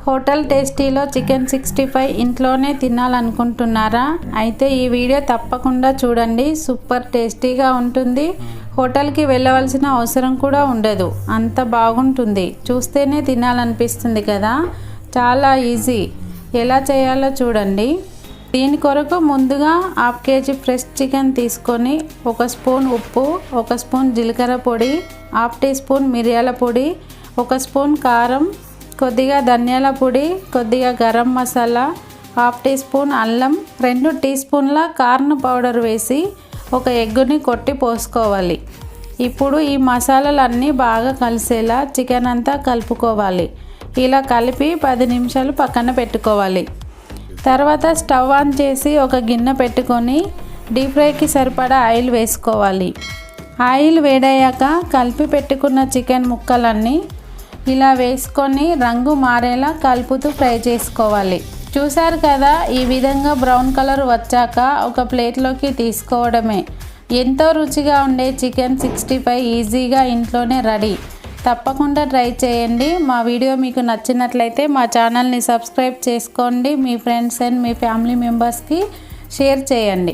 Hotel టేస్టీలో chicken 65 ఇంట్లోనే తినాలనుకుంటున్నారా? అయితే ఈ వీడియో తప్పకుండా చూడండి. సూపర్ టేస్టీగా ఉంటుంది. హోటల్కి వెళ్ళవలసిన అవసరం కూడా ఉండదు. అంత బాగుంటుంది. చూస్తేనే తినాలనిపిస్తుంది కదా. చాలా ఈజీ. ఎలా చేయాలో చూడండి. దీని కొరకు ముందుగా 1/2 kg ఫ్రెష్ చికెన్ తీసుకొని 1 స్పూన్ ఉప్పు, 1 స్పూన్ జీలకర్ర పొడి, 1/2 టీ స్పూన్ మిరియాల పొడి, 1 స్పూన్ కారం, కొద్దిగా ధనియాల పొడి, కొద్దిగా గరం మసాలా, 1/2 టీ స్పూన్ అల్లం, 2 టీ స్పూన్ల కార్న్ పౌడర్ వేసి ఒక ఎగ్గుని కొట్టి పోసుకోవాలి. ఇప్పుడు ఈ మసాలాలన్నీ బాగా కలిసేలా చికెన్ అంతా కలుపుకోవాలి. ఇలా కలిపి 10 నిమిషాలు పక్కన పెట్టుకోవాలి. తర్వాత స్టవ్ ఆన్ చేసి ఒక గిన్నె పెట్టుకొని డీప్ ఫ్రైకి సరిపడా ఆయిల్ వేసుకోవాలి. ఆయిల్ వేడయ్యాక కలిపి పెట్టుకున్న చికెన్ ముక్కలన్నీ ఇలా వేసుకొని రంగు మారేలా కలుపుతూ ఫ్రై చేసుకోవాలి. చూసారు కదా, ఈ విధంగా బ్రౌన్ కలర్ వచ్చాక ఒక ప్లేట్లోకి తీసుకోవడమే. ఎంతో రుచిగా ఉండే చికెన్ 65 ఈజీగా ఇంట్లోనే రెడీ. తప్పకుండా ట్రై చేయండి. మా వీడియో మీకు నచ్చినట్లయితే మా ఛానల్ని సబ్స్క్రైబ్ చేసుకోండి. మీ ఫ్రెండ్స్ అండ్ మీ ఫ్యామిలీ మెంబర్స్కి షేర్ చేయండి.